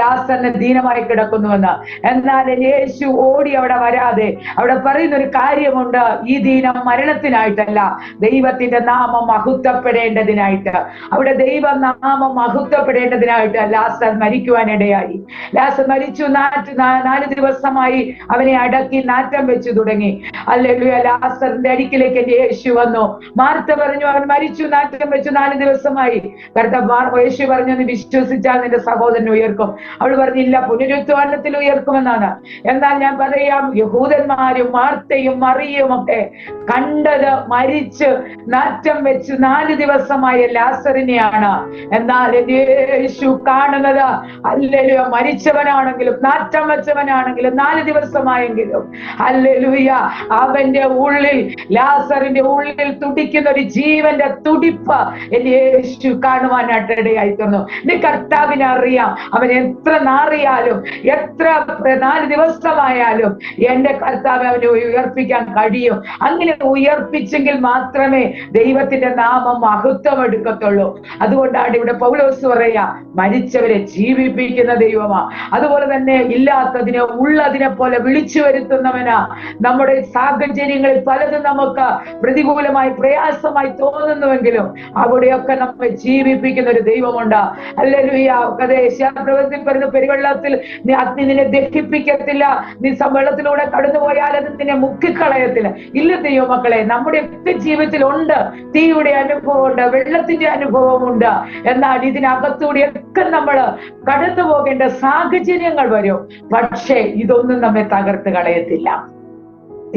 ലാസറിനെ ദീനമായി കിടക്കുന്നുവെന്ന്. എന്നാൽ യേശു ഓടി അവിടെ വരാതെ അവിടെ പറയുന്ന ഒരു കാര്യമുണ്ട്, ഈ ദീനം മരണത്തിനായിട്ടല്ല, ദൈവത്തിന്റെ നാമം മഹത്വപ്പെടേണ്ടതിനായിട്ട്. അവിടെ ദൈവനാമം മഹത്വപ്പെടേണ്ടതിനായിട്ട് ലാസർ മരിക്കുവാനിടയായി. ലാസർ മരിച്ചു. 4 ദിവസമായി അവനെ അടക്കി നാറ്റം വെച്ചു തുടങ്ങി. ഹല്ലേലൂയ. ലാസറിന്റെ അരികിലേക്ക് യേശു വന്നു. മാർത്ത പറഞ്ഞു, അവൻ മരിച്ചു, നാറ്റം വെച്ചു, 4 ദിവസമായി. യേശു പറഞ്ഞു, നീ വിശ്വസിച്ചാൽ നിന്റെ സഹോദരൻ ഉയർക്കും. അവൾ പറഞ്ഞില്ല, പുനരുത്ഥാനത്തിൽ ഉയർക്കുമെന്നാണ്. എന്നാൽ ഞാൻ പറയാം, യഹൂദന്മാരും മാർത്തയും മറിയയും ഒക്കെ കണ്ടത് മരിച്ച് നാറ്റം വെച്ച് 4 ദിവസമായ ലാസറിനെയാണ്. എന്നാൽ യേശു കാണുന്നത്, ഹല്ലേലൂയ, മരിച്ചവനാണെങ്കിലും നാറ്റം വെച്ചവനാണെങ്കിലും 4 ദിവസമായെങ്കിലും, ഹല്ലേലൂയ, അവന്റെ ഉള്ളിൽ, ലാസറിന്റെ ഉള്ളിൽ തുടിക്കുന്ന ഒരു ജീവന്റെ തുടിപ്പ് യേശു കാണുവാനായിട്ട് ഇടയായി തീർന്നു. എന്റെ കർത്താവിനെ അറിയാം, അവൻ എത്ര നാറിയാലും എത്ര 4 ദിവസമായാലും എന്റെ കർത്താവ് അവനെ ഉയർപ്പിക്കാൻ കഴിയും. അങ്ങനെ ഉയർപ്പിച്ചെങ്കിൽ മാത്രമേ ദൈവത്തിന്റെ നാമം മഹത്വം എടുക്കത്തുള്ളൂ. അതുകൊണ്ടാണ് ഇവിടെ പൗലോസ് പറയാ, മരിച്ചവരെ ജീവിപ്പിക്കുന്ന ദൈവമാ. അതുപോലെ തന്നെ ഇല്ലാത്തതിനെ ഉള്ളതിനെ പോലെ വിളിച്ചു വരുത്തുന്നവനാ. നമ്മുടെ സാഹചര്യങ്ങളിൽ പലതും നമുക്ക് പ്രതികൂലമായി പ്രയാസമായി തോന്നുന്നുവെങ്കിലും അവിടെയൊക്കെ നമ്മെ ജീവിപ്പിക്കുന്ന ഒരു ദൈവമുണ്ട്. ഹല്ലേലൂയ. പ്രവൃത്തി പറയുന്ന പെരുവെള്ളത്തിൽ അഗ്നി നിന്നെ ദഹിപ്പിക്കത്തില്ല, നീ വെള്ളത്തിലൂടെ കടന്നുപോയാൽ അത് നിന്നെ മുക്കിക്കളയത്തില്ല. ഇല്ല ദൈവമക്കളെ, നമ്മുടെ ഒക്കെ ജീവിതത്തിൽ ഉണ്ട് തീയുടെ അനുഭവമുണ്ട്, വെള്ളത്തിന്റെ അനുഭവമുണ്ട്. എന്നാൽ ഇതിനകത്തൂടെയൊക്കെ നമ്മൾ കടന്നു പോകേണ്ട സാഹചര്യങ്ങൾ വരും. പക്ഷേ ഇതൊന്നും നമ്മെ തകർത്ത് കളയത്തില്ല.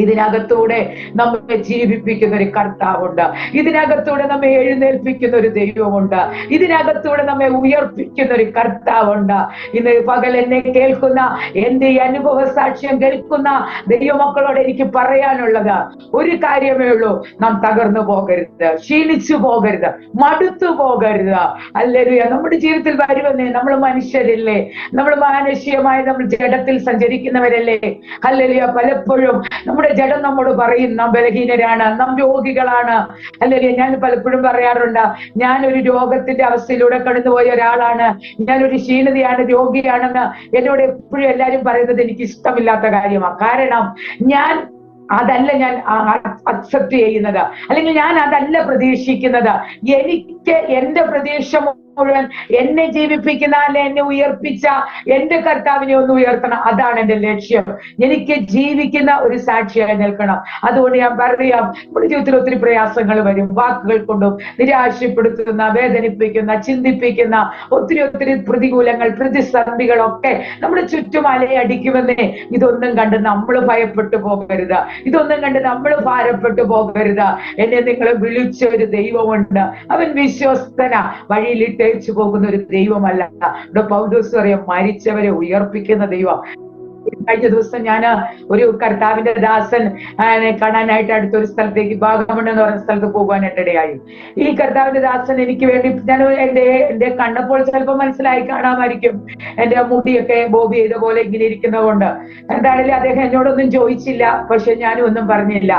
ഇതിനകത്തൂടെ നമ്മെ ജീവിപ്പിക്കുന്ന ഒരു കർത്താവുണ്ട്. ഇതിനകത്തൂടെ നമ്മെ എഴുന്നേൽപ്പിക്കുന്ന ഒരു ദൈവമുണ്ട്. ഇതിനകത്തൂടെ നമ്മെ ഉയർപ്പിക്കുന്ന ഒരു കർത്താവുണ്ട്. ഇന്ന് പകൽ എന്നെ കേൾക്കുന്ന, എന്റെ ഈ അനുഭവ സാക്ഷ്യം കേൾക്കുന്ന ദൈവമക്കളോട് എനിക്ക് പറയാനുള്ളത് ഒരു കാര്യമേ ഉള്ളൂ, നാം തകർന്നു പോകരുത്, ക്ഷീണിച്ചു പോകരുത്, മടുത്തു പോകരുത്. ഹല്ലേലൂയ. നമ്മുടെ ജീവിതത്തിൽ വരുമെന്നേ, നമ്മൾ മനുഷ്യരല്ലേ, നമ്മൾ മാനുഷികമായി നമ്മൾ ജഡത്തിൽ സഞ്ചരിക്കുന്നവരല്ലേ. ഹല്ലേലൂയ. പലപ്പോഴും നമ്മുടെ ജഡം നമ്മോട് പറയും, നാം ബലഹീനരാണ്, നാം രോഗികളാണ്. അല്ലെങ്കിൽ ഞാൻ പലപ്പോഴും പറയാറുണ്ട്, ഞാനൊരു രോഗത്തിന്റെ അവസ്ഥയിലൂടെ കടന്നുപോയ ഒരാളാണ്, ഞാനൊരു ക്ഷീണതയാണ്, രോഗിയാണെന്ന് എന്നോട് എപ്പോഴും എല്ലാവരും പറയുന്നത് എനിക്ക് ഇഷ്ടമില്ലാത്ത കാര്യമാണ്. കാരണം അതല്ല ഞാൻ അക്സെപ്റ്റ് ചെയ്യുന്നത്, അല്ലെങ്കിൽ ഞാൻ അതല്ല പ്രതീക്ഷിക്കുന്നത്. എനിക്ക് എന്റെ പ്രതീക്ഷ മുഴുവൻ എന്നെ ജീവിപ്പിക്കുന്ന അല്ലെ എന്നെ ഉയർപ്പിച്ച എന്റെ കർത്താവിനെ ഒന്ന് ഉയർത്തണം. അതാണ് എന്റെ ലക്ഷ്യം. എനിക്ക് ജീവിക്കുന്ന ഒരു സാക്ഷിയായി നിൽക്കണം. അതുകൊണ്ട് ഞാൻ പറയാം, നമ്മുടെ ജീവിതത്തിൽ ഒത്തിരി പ്രയാസങ്ങൾ വരും. വാക്കുകൾ കൊണ്ടും നിരാശപ്പെടുത്തുന്ന, വേദനിപ്പിക്കുന്ന, ചിന്തിപ്പിക്കുന്ന ഒത്തിരി പ്രതികൂലങ്ങൾ, പ്രതിസന്ധികളൊക്കെ നമ്മുടെ ചുറ്റും അലയടിക്കുമെന്നേ. ഇതൊന്നും കണ്ട് നമ്മൾ ഭയപ്പെട്ടു പോകരുത്. ഇതൊന്നും കണ്ട് നമ്മൾ ഭാരപ്പെട്ടു പോകരുത്. എന്നെ നിങ്ങൾ വിളിച്ച ഒരു ദൈവമുണ്ട്. അവൻ വിശ്വസ്തന, വഴിയിലിട്ടേച്ചു പോകുന്ന ഒരു ദൈവമല്ല. ഇവിടെ പൗലോസ് പറയാം, മരിച്ചവരെ ഉയർപ്പിക്കുന്ന ദൈവം. കഴിഞ്ഞ ദിവസം ഞാൻ ഒരു കർത്താവിന്റെ ദാസൻ കാണാനായിട്ട് അടുത്തൊരു സ്ഥലത്തേക്ക്, ഭാഗമണ്ണ് എന്ന് പറയുന്ന സ്ഥലത്ത് പോകാനായിട്ട് ഇടയായി. ഈ കർത്താവിന്റെ ദാസൻ എനിക്ക് വേണ്ടി, ഞാൻ എന്റെ കണ്ടപ്പോൾ ചിലപ്പോൾ മനസ്സിലായി കാണാമായിരിക്കും, എന്റെ മുടിയൊക്കെ ബോബി ചെയ്ത പോലെ ഇങ്ങനെ ഇരിക്കുന്നത് കൊണ്ട്. എന്തായാലും അദ്ദേഹം എന്നോടൊന്നും ചോദിച്ചില്ല, പക്ഷെ ഞാനും ഒന്നും പറഞ്ഞില്ല.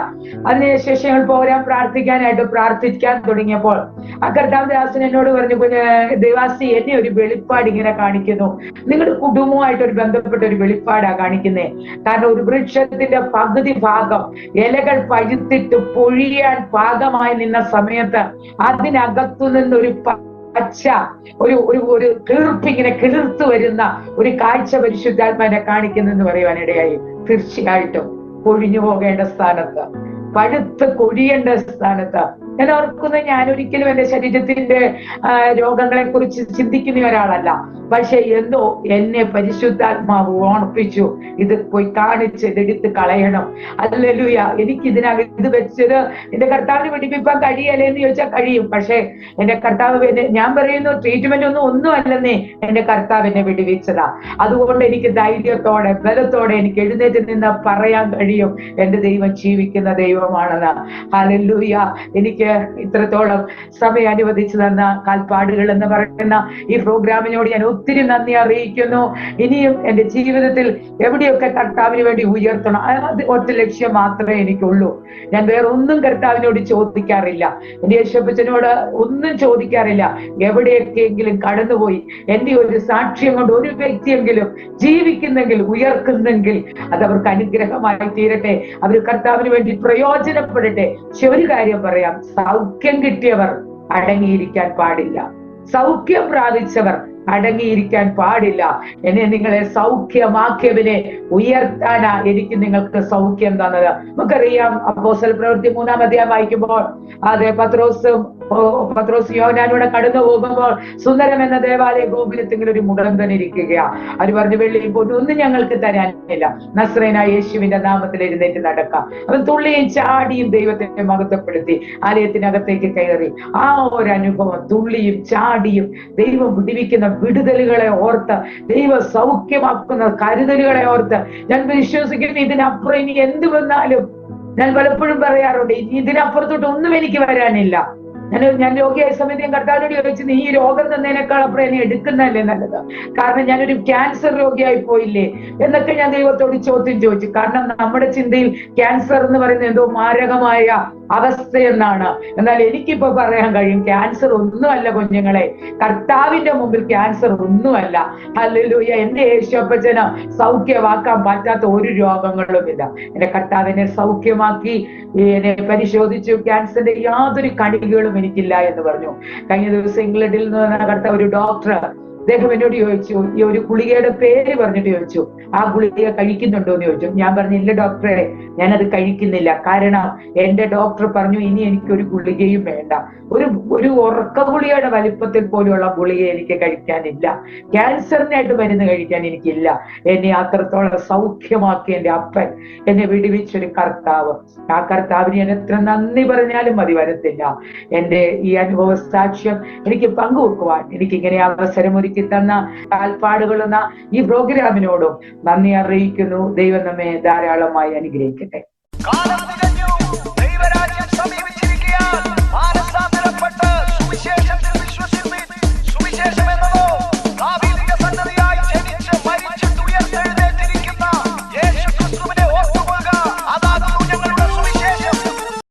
അതിനുശേഷം ഞങ്ങൾ പോരാൻ പ്രാർത്ഥിക്കാൻ തുടങ്ങിയപ്പോൾ ആ കർത്താവിന്റെ ദാസൻ എന്നോട് പറഞ്ഞു, ദേവാസി, എന്നെ ഒരു വെളിപ്പാട് ഇങ്ങനെ കാണിക്കുന്നു. നിങ്ങളുടെ കുടുംബവുമായിട്ടൊരു ബന്ധപ്പെട്ട ഒരു വെളിപ്പാടാ കാണിക്കുന്നേ. കാരണം ഒരു വൃക്ഷത്തിന്റെ പകുതി ഭാഗം ഇലകൾ പഴുത്തിട്ട് പൊഴിയാൻ പാകമായി നിന്ന സമയത്ത് അതിനകത്തു നിന്നൊരു പച്ച ഒരു കിളിർപ്പിങ്ങനെ കിളിർത്തു വരുന്ന ഒരു കാഴ്ച പരിശുദ്ധാത്മാവിനെ കാണിക്കുന്നെന്ന് പറയുവാനിടയായി. തീർച്ചയായിട്ടും പൊഴിഞ്ഞു പോകേണ്ട സ്ഥാനത്ത്, പഴുത്ത് കൊഴിയേണ്ട സ്ഥാനത്ത്. ഞാൻ ഓർക്കുന്നത്, ഞാൻ ഒരിക്കലും എന്റെ ശരീരത്തിന്റെ രോഗങ്ങളെ കുറിച്ച് ചിന്തിക്കുന്ന ഒരാളല്ല. പക്ഷെ എന്തോ എന്നെ പരിശുദ്ധാത്മാവ് ഓർപ്പിച്ചു, ഇത് പോയി കാണിച്ച് ഇതെടുത്ത് കളയണം. ഹല്ലേലൂയ. എനിക്ക് ഇത് വെച്ചത് എന്റെ കർത്താവിന് പിടിപ്പിക്കാൻ കഴിയല്ലേ എന്ന് ചോദിച്ചാൽ കഴിയും. പക്ഷെ എന്റെ കർത്താവ് ഞാൻ പറയുന്നു, ട്രീറ്റ്മെന്റ് ഒന്നും അല്ലെന്നേ, എന്റെ കർത്താവ് എന്നെ വിടുവിച്ചതാ. അതുകൊണ്ട് എനിക്ക് ധൈര്യത്തോടെ, ബലത്തോടെ എനിക്ക് എഴുന്നേറ്റ് നിന്ന് പറയാൻ കഴിയും, എന്റെ ദൈവം ജീവിക്കുന്ന ദൈവമാണെന്ന്. ഹല്ലേലൂയ. എനിക്ക് ഇത്രത്തോളം സമയം അനുവദിച്ചു തന്ന കാൽപ്പാടുകൾ എന്ന് പറയുന്ന ഈ പ്രോഗ്രാമിനോട് ഞാൻ ഒത്തിരി നന്ദി അറിയിക്കുന്നു. ഇനിയും എന്റെ ജീവിതത്തിൽ എവിടെയൊക്കെ കർത്താവിന് വേണ്ടി ഉയർത്തണം, അത് ഒറ്റ ലക്ഷ്യം മാത്രമേ എനിക്കുള്ളൂ. ഞാൻ വേറെ ഒന്നും കർത്താവിനോട് ചോദിക്കാറില്ല. എന്റെ യേശുപ്പച്ചനോട് ഒന്നും ചോദിക്കാറില്ല. എവിടെയൊക്കെയെങ്കിലും കടന്നുപോയി എന്റെ ഒരു സാക്ഷ്യം കൊണ്ട് ഒരു വ്യക്തിയെങ്കിലും ജീവിക്കുന്നെങ്കിൽ, ഉയർക്കുന്നെങ്കിൽ അത് അവർക്ക് അനുഗ്രഹമായി തീരട്ടെ. അവർ കർത്താവിന് വേണ്ടി പ്രയോജനപ്പെടട്ടെ. പക്ഷെ ഒരു കാര്യം പറയാം, സൗഖ്യം കിട്ടിയവർ അടങ്ങിയിരിക്കാൻ പാടില്ല. സൗഖ്യം പ്രാപിച്ചവർ അടങ്ങിയിരിക്കാൻ പാടില്ല. എന്നെ നിങ്ങളെ സൗഖ്യമാക്കിയവനെ ഉയർത്താനാ എനിക്ക് നിങ്ങൾക്ക് സൗഖ്യം തന്നത്. നമുക്കറിയാം, അപ്പോസ്തല പ്രവൃത്തി 3-ാം അധ്യായം വായിക്കുമ്പോൾ അതെ പത്രോസ് യോഹന്നാനൂടെ കടന്നു പോകുമ്പോൾ സുന്ദരം എന്ന ദേവാലയ ഗോപുരത്തിൽ ഒരു മുടന്തൻ ഇരിക്കുകയാ. അവർ പറഞ്ഞു, വെള്ളിയും പൊന്നും ഒന്നും ഞങ്ങൾക്ക് തരാനില്ല, നസ്രേനായ യേശുവിന്റെ നാമത്തിൽ എഴുന്നേറ്റ് നടക്കാം. അവൻ തുള്ളിയും ചാടിയും ദൈവത്തെ മഹത്വപ്പെടുത്തി ആലയത്തിനകത്തേക്ക് കയറി. ആ ഒരു അനുഭവം, തുള്ളിയും ചാടിയും ദൈവം വിടുവിക്കുന്ന വിടുതലുകളെ ഓർത്ത്, ദൈവ സൗഖ്യമാക്കുന്ന കരുതലുകളെ ഓർത്ത് ഞാൻ വിശ്വസിക്കുന്നു. ഇതിനപ്പുറം ഇനി എന്ത് വന്നാലും, ഞാൻ പലപ്പോഴും പറയാറുണ്ട്, ഇതിനപ്പുറത്തോട്ട് ഒന്നും എനിക്ക് വരാനില്ല. ഞാൻ രോഗിയായ സമയത്ത് ഞാൻ കർത്താവിനോട് ചോദിച്ചു, നീ ഈ രോഗം തന്നതിനേക്കാൾ അപ്പുറം എന്നെ എടുക്കുന്നതല്ലേ നല്ലത്? കാരണം ഞാനൊരു ക്യാൻസർ രോഗിയായി പോയില്ലേ എന്നൊക്കെ ഞാൻ ദൈവത്തോട് ചോദ്യം ചോദിച്ചു. കാരണം നമ്മുടെ ചിന്തയിൽ ക്യാൻസർ എന്ന് പറയുന്നത് എന്തോ മാരകമായ അവസ്ഥയെന്നാണ്. എന്നാൽ എനിക്കിപ്പോ പറയാൻ കഴിയും, ക്യാൻസർ ഒന്നുമല്ല കുഞ്ഞുങ്ങളെ. കർത്താവിന്റെ മുമ്പിൽ ക്യാൻസർ ഒന്നുമല്ല. ഹല്ലേലൂയ. എന്റെ യേശുപ്പച്ചന് സൗഖ്യമാക്കാൻ പറ്റാത്ത ഒരു രോഗങ്ങളുമില്ല. എന്റെ കർത്താവിനെ സൗഖ്യമാക്കി എന്നെ പരിശോധിച്ചു. ക്യാൻസറിന്റെ യാതൊരു കണികകളും എനിക്കില്ല എന്ന് പറഞ്ഞു. കഴിഞ്ഞ ദിവസം ഇംഗ്ലണ്ടിൽ നിന്ന് കർത്താവ് ഒരു ഡോക്ടർ, അദ്ദേഹം എന്നോട് ചോദിച്ചു, ഈ ഒരു ഗുളികയുടെ പേര് പറഞ്ഞിട്ട് ചോദിച്ചു, ആ ഗുളിക കഴിക്കുന്നുണ്ടോ എന്ന് ചോദിച്ചു. ഞാൻ പറഞ്ഞു, ഇല്ല ഡോക്ടറെ, ഞാനത് കഴിക്കുന്നില്ല. കാരണം എന്റെ ഡോക്ടർ പറഞ്ഞു, ഇനി എനിക്കൊരു ഗുളികയും വേണ്ട. ഒരു ഉറക്ക ഗുളികയുടെ വലിപ്പത്തിൽ പോലെയുള്ള ഗുളിക എനിക്ക് കഴിക്കാനില്ല. ക്യാൻസറിനായിട്ട് മരുന്ന് കഴിക്കാൻ എനിക്കില്ല. എന്നെ അത്രത്തോളം സൗഖ്യമാക്കി എന്റെ അപ്പൻ, എന്നെ വിടുവിച്ചൊരു കർത്താവ്. ആ കർത്താവിന് ഞാൻ എത്ര നന്ദി പറഞ്ഞാലും മതി വരത്തില്ല. എന്റെ ഈ അനുഭവ സാക്ഷ്യം എനിക്ക് പങ്കുവെക്കുവാൻ എനിക്കിങ്ങനെ അവസരമൊരുക്കി തന്ന കാൽപ്പാടുകളെന്ന ഈ പ്രോഗ്രാമിനോടും നന്ദി അറിയിക്കുന്നു. ദൈവം നമ്മെ ധാരാളമായി അനുഗ്രഹിക്കട്ടെ.